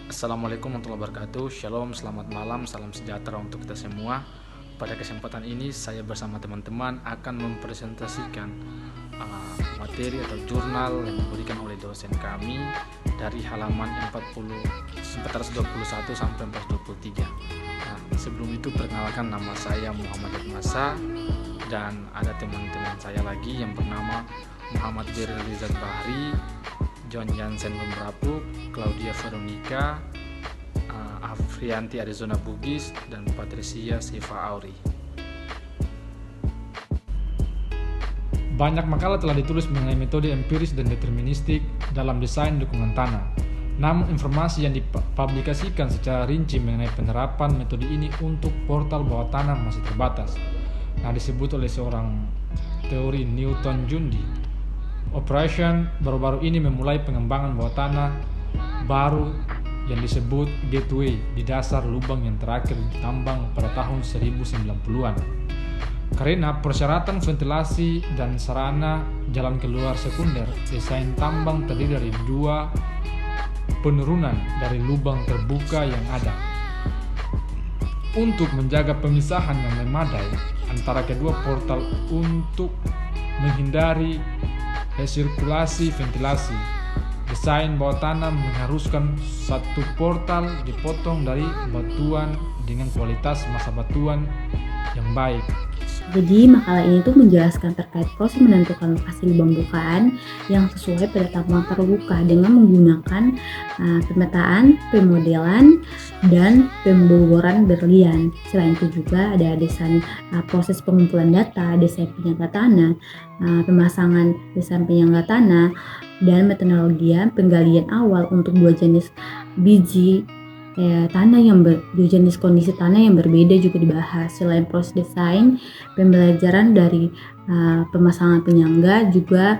Assalamualaikum warahmatullahi wabarakatuh. Shalom, selamat malam, salam sejahtera untuk kita semua. Pada kesempatan ini saya bersama teman-teman akan mempresentasikan materi atau jurnal yang diberikan oleh dosen kami dari halaman 421 sampai 423. Sebelum itu perkenalkan, nama saya Muhammad Masa dan ada teman-teman saya lagi yang bernama Muhammad Rizal Bahri, John Jansen Pemberapuk, Claudia Veronica, Afrianti Arizona Bugis, dan Patricia Siva Auri. Banyak makalah telah ditulis mengenai metode empiris dan deterministik dalam desain dukungan tanah. Namun informasi yang dipublikasikan secara rinci mengenai penerapan metode ini untuk portal bawah tanah masih terbatas. Disebut oleh seorang teori Newton Jundi. Operation baru-baru ini memulai pengembangan bawah tanah baru yang disebut gateway di dasar lubang yang terakhir ditambang pada tahun 1090-an. Karena persyaratan ventilasi dan sarana jalan keluar sekunder, desain tambang terdiri dari dua penurunan dari lubang terbuka yang ada. Untuk menjaga pemisahan yang memadai antara kedua portal untuk menghindari resirkulasi ventilasi, desain bawah tanah mengharuskan satu portal dipotong dari batuan dengan kualitas massa batuan yang baik. Jadi makalah ini tuh menjelaskan terkait proses menentukan lokasi lubang bukaan yang sesuai pada tambang terbuka dengan menggunakan pemetaan, pemodelan, dan pemboboran berlian. Selain itu juga ada desain proses pengumpulan data, desain penyangga tanah, pemasangan desain penyangga tanah, dan metodologi penggalian awal untuk dua jenis biji tanah dua jenis kondisi tanah yang berbeda juga dibahas. Selain proses desain, pembelajaran dari pemasangan penyangga juga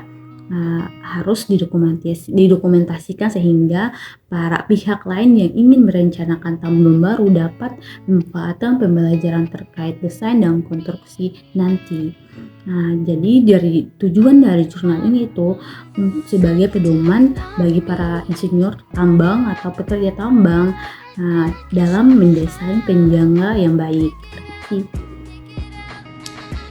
harus didokumentasikan sehingga para pihak lain yang ingin merencanakan tambang baru dapat memanfaatkan pembelajaran terkait desain dan konstruksi nanti. Jadi dari tujuan dari jurnal ini itu sebagai pedoman bagi para insinyur tambang atau pekerja tambang dalam mendesain penjangga yang baik.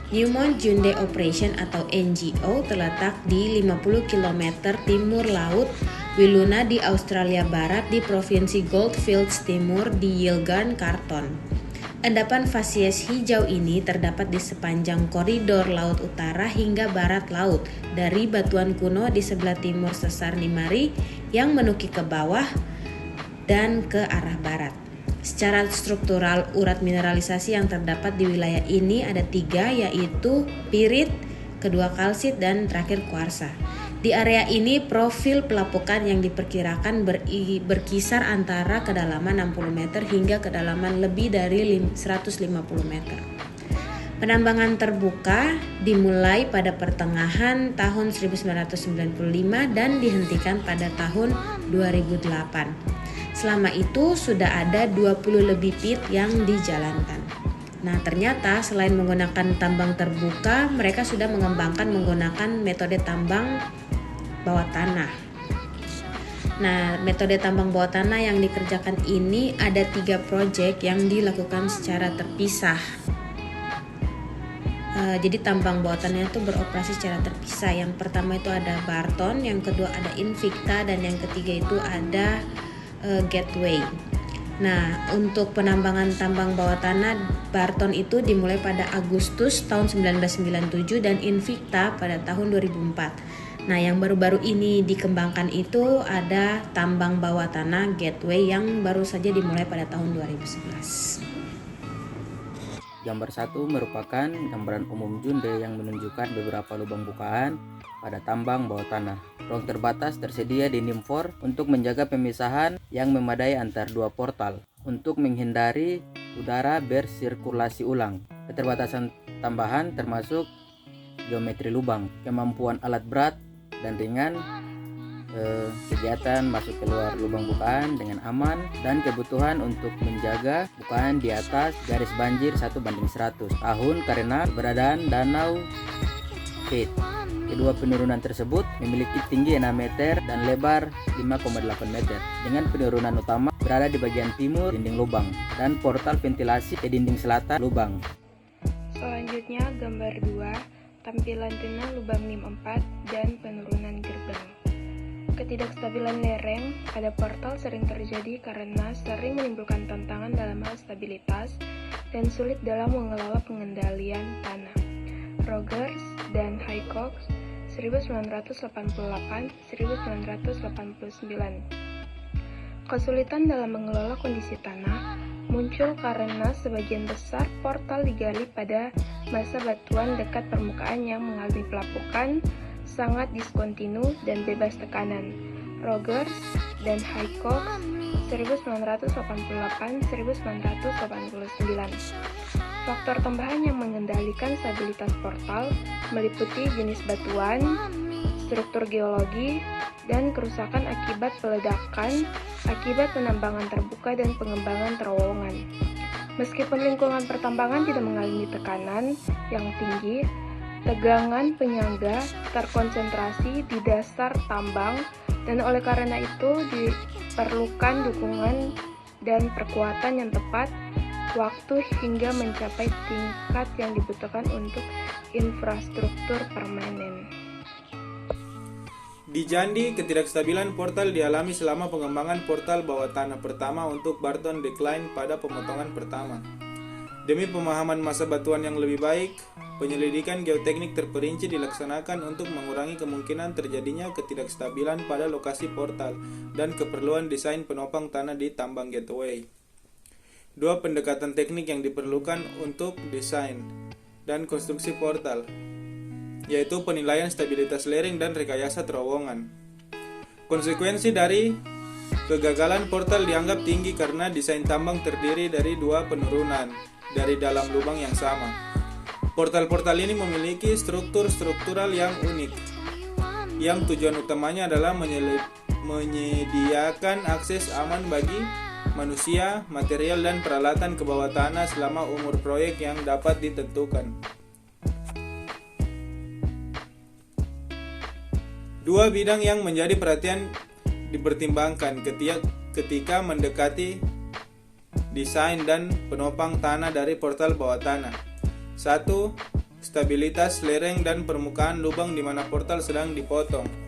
Newmont Junde Operation atau NGO terletak di 50 km timur laut Wiluna di Australia Barat di Provinsi Goldfields Timur di Yilgarn Karton. Endapan fasies hijau ini terdapat di sepanjang koridor laut utara hingga barat laut dari batuan kuno di sebelah timur sesar Nimari yang menukik ke bawah dan ke arah barat. Secara struktural, urat mineralisasi yang terdapat di wilayah ini ada 3, yaitu pirit, kedua kalsit, dan terakhir kuarsa. Di area ini profil pelapukan yang diperkirakan berkisar antara kedalaman 60 meter hingga kedalaman lebih dari 150 meter. Penambangan terbuka dimulai pada pertengahan tahun 1995 dan dihentikan pada tahun 2008. Selama itu sudah ada 20 lebih pit yang dijalankan. Ternyata selain menggunakan tambang terbuka, mereka sudah mengembangkan menggunakan metode tambang bawah tanah. Metode tambang bawah tanah yang dikerjakan ini ada 3 proyek yang dilakukan secara terpisah. Jadi tambang bawah tanah itu beroperasi secara terpisah. Yang pertama itu ada Barton, yang kedua ada Invicta, dan yang ketiga itu ada Gateway. Untuk penambangan tambang bawah tanah Barton itu dimulai pada Agustus tahun 1997 dan Invicta pada tahun 2004. Yang baru-baru ini dikembangkan itu ada tambang bawah tanah Gateway yang baru saja dimulai pada tahun 2011. Gambar 1 merupakan gambaran umum Junde yang menunjukkan beberapa lubang bukaan pada tambang bawah tanah. Ruang terbatas tersedia di NIM4 untuk menjaga pemisahan yang memadai antar dua portal untuk menghindari udara bersirkulasi ulang. Keterbatasan tambahan termasuk geometri lubang, kemampuan alat berat dan ringan, kegiatan masuk keluar lubang bukaan dengan aman, dan kebutuhan untuk menjaga bukaan di atas garis banjir 1:100 tahun karena keberadaan danau pit. Kedua penurunan tersebut memiliki tinggi 6 meter dan lebar 5,8 meter. Dengan penurunan utama berada di bagian timur dinding lubang dan portal ventilasi di dinding selatan lubang. Selanjutnya gambar 2, tampilan tunnel lubang NIM 4 dan penurunan gerbang. Ketidakstabilan lereng pada portal sering terjadi karena sering menimbulkan tantangan dalam hal stabilitas dan sulit dalam mengelola pengendalian tanah. Rogers dan Hickok 1988-1989. Kesulitan dalam mengelola kondisi tanah muncul karena sebagian besar portal digali pada masa batuan dekat permukaan yang mengalami pelapukan, sangat diskontinu dan bebas tekanan. Rogers dan Hickok 1988-1989. Faktor tambahan yang mengendalikan stabilitas portal meliputi jenis batuan, struktur geologi, dan kerusakan akibat peledakan, akibat penambangan terbuka dan pengembangan terowongan. Meskipun lingkungan pertambangan tidak mengalami tekanan yang tinggi, tegangan penyangga terkonsentrasi di dasar tambang dan oleh karena itu diperlukan dukungan dan perkuatan yang tepat waktu hingga mencapai tingkat yang dibutuhkan untuk infrastruktur permanen. Di Jandi, ketidakstabilan portal dialami selama pengembangan portal bawah tanah pertama untuk Barton Decline pada pemotongan pertama. Demi pemahaman masa batuan yang lebih baik, penyelidikan geoteknik terperinci dilaksanakan untuk mengurangi kemungkinan terjadinya ketidakstabilan pada lokasi portal dan keperluan desain penopang tanah di tambang gateway. Dua pendekatan teknik yang diperlukan untuk desain dan konstruksi portal, yaitu penilaian stabilitas lereng dan rekayasa terowongan. Konsekuensi dari kegagalan portal dianggap tinggi karena desain tambang terdiri dari dua penurunan dari dalam lubang yang sama. Portal-portal ini memiliki struktur-struktural yang unik, yang tujuan utamanya adalah menyediakan akses aman bagi manusia, material, dan peralatan ke bawah tanah selama umur proyek yang dapat ditentukan. Dua bidang yang menjadi perhatian dipertimbangkan ketika mendekati desain dan penopang tanah dari portal bawah tanah. 1. Stabilitas lereng dan permukaan lubang di mana portal sedang dipotong.